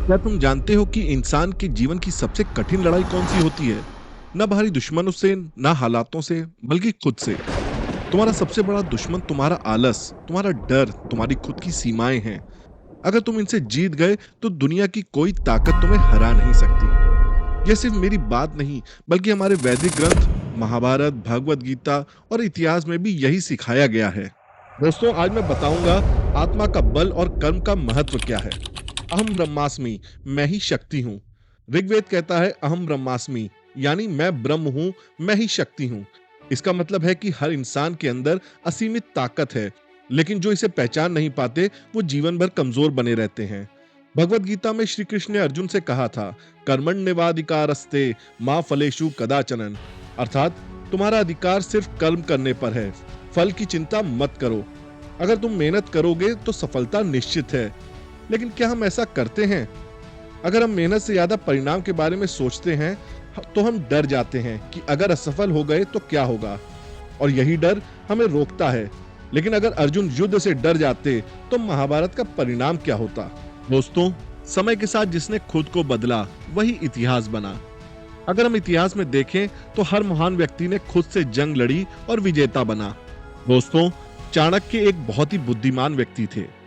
क्या तुम जानते हो कि इंसान के जीवन की सबसे कठिन लड़ाई कौन सी होती है? न बाहरी दुश्मनों से, न हालातों से, बल्कि खुद से। तुम्हारा सबसे बड़ा दुश्मन तुम्हारा आलस, तुम्हारा डर, तुम्हारी खुद की सीमाएं हैं। अगर तुम इनसे जीत गए, तो दुनिया की कोई ताकत तुम्हें हरा नहीं सकती। यह सिर्फ मेरी बात नहीं, बल्कि हमारे वैदिक ग्रंथ, महाभारत, भगवत गीता और इतिहास में भी यही सिखाया गया है। दोस्तों, आज मैं बताऊंगा आत्मा का बल और कर्म का महत्व क्या है। अहम ब्रह्मास्मि, मैं ही शक्ति हूँ। ऋग्वेद कहता है अहम ब्रह्मास्मि, यानी मैं ब्रह्म हूँ, मैं ही शक्ति हूँ। इसका मतलब है कि हर इंसान के अंदर असीमित ताकत है, लेकिन जो इसे पहचान नहीं पाते वो जीवन भर कमजोर बने रहते हैं। भगवत गीता में श्री कृष्ण ने अर्जुन से कहा था, कर्मण्येवाधिकारस्ते माँ फलेषु कदाचन, अर्थात तुम्हारा अधिकार सिर्फ कर्म करने पर है, फल की चिंता मत करो। अगर तुम मेहनत करोगे तो सफलता निश्चित है। लेकिन क्या हम ऐसा करते हैं? अगर हम मेहनत से ज्यादा परिणाम के बारे में सोचते हैं, तो हम डर जाते हैं कि अगर असफल हो गए तो क्या होगा, और यही डर हमें रोकता है। लेकिन अगर अर्जुन युद्ध से डर जाते, तो महाभारत का परिणाम क्या होता? दोस्तों, समय के साथ जिसने खुद को बदला, वही इतिहास बना। अगर हम इतिहास में देखें, तो हर महान व्यक्ति ने खुद से जंग लड़ी और विजेता बना। दोस्तों, चाणक्य एक बहुत ही बुद्धिमान व्यक्ति थे।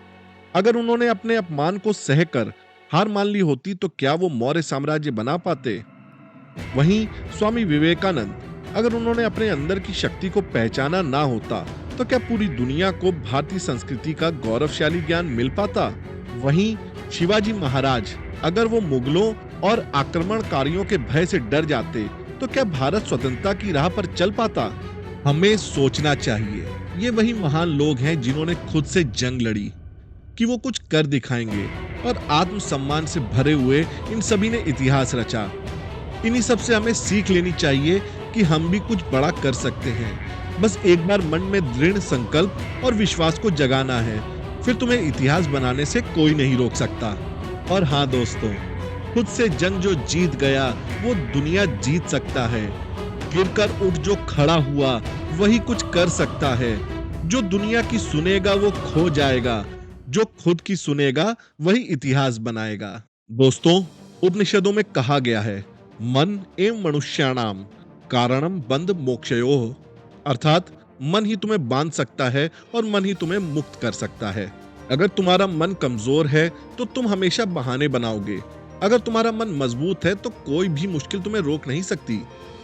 अगर उन्होंने अपने अपमान को सहकर हार मान ली होती, तो क्या वो मौर्य साम्राज्य बना पाते? वहीं स्वामी विवेकानंद, अगर उन्होंने अपने अंदर की शक्ति को पहचाना ना होता, तो क्या पूरी दुनिया को भारतीय संस्कृति का गौरवशाली ज्ञान मिल पाता? वहीं शिवाजी महाराज, अगर वो मुगलों और आक्रमणकारियों के भय से डर जाते, तो क्या भारत स्वतंत्रता की राह पर चल पाता? हमें सोचना चाहिए। ये वही महान लोग हैं जिन्होंने खुद से जंग लड़ी कि वो कुछ कर दिखाएंगे, और आत्मसम्मान से भरे हुए इन सभी ने इतिहास रचा। इन्हीं सब से हमें सीख लेनी चाहिए कि हम भी कुछ बड़ा कर सकते हैं। बस एक बार मन में दृढ़ संकल्प और विश्वास को जगाना है, फिर तुम्हें इतिहास बनाने से कोई नहीं रोक सकता। और हाँ दोस्तों, खुद से जंग जो जीत गया, वो दुनिया जीत सकता है। गिरकर उठ जो खड़ा हुआ, वही कुछ कर सकता है। जो दुनिया की सुनेगा वो खो जाएगा, जो खुद की सुनेगा वही इतिहास बनाएगा। दोस्तों, उपनिषदों में कहा गया है, मन एवं मनुष्याणाम कारणम बंध मोक्षयोः, अर्थात मन ही तुम्हें बांध सकता है और मन ही तुम्हें मुक्त कर सकता है। अगर तुम्हारा मन कमजोर है, तो तुम हमेशा बहाने बनाओगे। अगर तुम्हारा मन मजबूत है, तो कोई भी मुश्किल तुम्हें रोक नहीं सकती।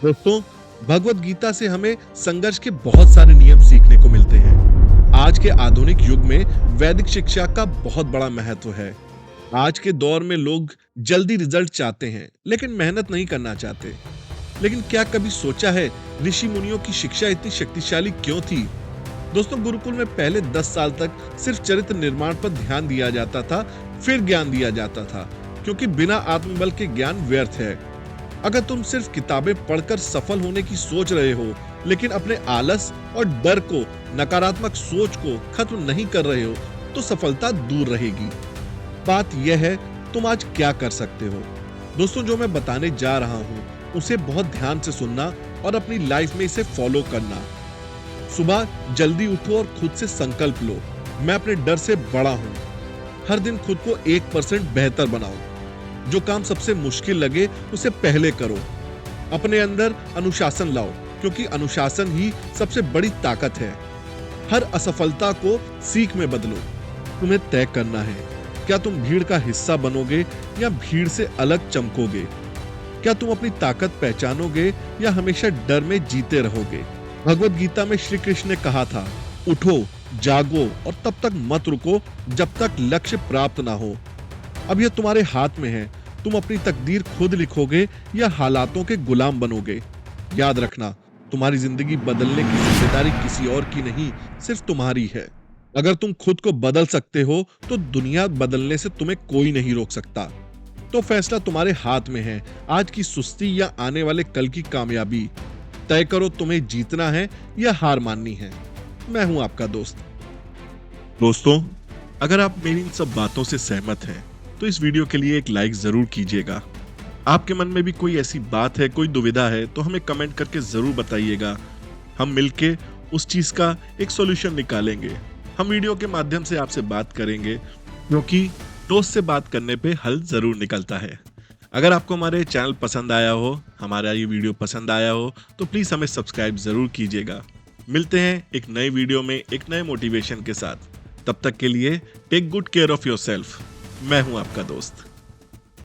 दोस्तों, भगवत गीता से हमें संघर्ष के बहुत सारे नियम सीखने को मिलते हैं। आज के आधुनिक युग में वैदिक शिक्षा का बहुत बड़ा महत्व है। आज के दौर में लोग जल्दी रिजल्ट चाहते हैं, लेकिन मेहनत नहीं करना चाहते। लेकिन क्या कभी सोचा है, ऋषि मुनियों की शिक्षा इतनी शक्तिशाली क्यों थी? दोस्तों, गुरुकुल में पहले 10 साल तक सिर्फ चरित्र निर्माण पर ध्यान दिया जाता था, फिर ज्ञान दिया जाता था, क्योंकि बिना आत्मबल के ज्ञान व्यर्थ है। अगर तुम सिर्फ किताबें पढ़कर सफल होने की सोच रहे हो, लेकिन अपने आलस और डर को, नकारात्मक सोच को खत्म नहीं कर रहे हो, तो सफलता दूर रहेगी। बात यह है, तुम आज क्या कर सकते हो? दोस्तों, जो मैं बताने जा रहा हूँ, उसे बहुत ध्यान से सुनना और अपनी लाइफ में इसे फॉलो करना। सुबह जल्दी उठो और खुद से संकल्प लो, मैं अपने डर से बड़ा हूँ। हर दिन खुद को 1% बेहतर बनाओ। जो काम सबसे मुश्किल लगे, उसे पहले करो। अपने अंदर अनुशासन लाओ, क्योंकि अनुशासन ही सबसे बड़ी ताकत है। हर असफलता को सीख में बदलो। तुम्हें तय करना है, क्या तुम भीड़ का हिस्सा बनोगे या भीड़ से अलग चमकोगे? क्या तुम अपनी ताकत पहचानोगे या हमेशा डर में जीते रहोगे? भगवत गीता में श्री कृष्ण ने कहा था, उठो, जागो और तब तक मत रुको जब तक लक्ष्य प्राप्त ना हो। अब यह तुम्हारे हाथ में है, तुम अपनी तकदीर खुद लिखोगे या हालातों के गुलाम बनोगे। याद रखना, तुम्हारी जिंदगी बदलने की जिम्मेदारी किसी और की नहीं, सिर्फ तुम्हारी है। अगर तुम खुद को बदल सकते हो, तो दुनिया बदलने से तुम्हें कोई नहीं रोक सकता। तो फैसला तुम्हारे हाथ में है। आज की सुस्ती या आने वाले कल की कामयाबी, तय करो तुम्हें जीतना है या हार माननी है। मैं हूं आपका दोस्त। दोस्तों, अगर आप मेरी इन सब बातों से सहमत हैं, तो इस वीडियो के लिए एक लाइक जरूर कीजिएगा। आपके मन में भी कोई ऐसी बात है, कोई दुविधा है, तो हमें कमेंट करके जरूर बताइएगा। हम मिलके उस चीज का एक सॉल्यूशन निकालेंगे। हम वीडियो के माध्यम से आपसे बात करेंगे, क्योंकि दोस्त से बात करने पे हल जरूर निकलता है। अगर आपको हमारे चैनल पसंद आया हो, हमारा ये वीडियो पसंद आया हो, तो प्लीज हमें सब्सक्राइब जरूर कीजिएगा। मिलते हैं एक नए वीडियो में एक नए मोटिवेशन के साथ। तब तक के लिए take good care of yourself. मैं हूं आपका दोस्त।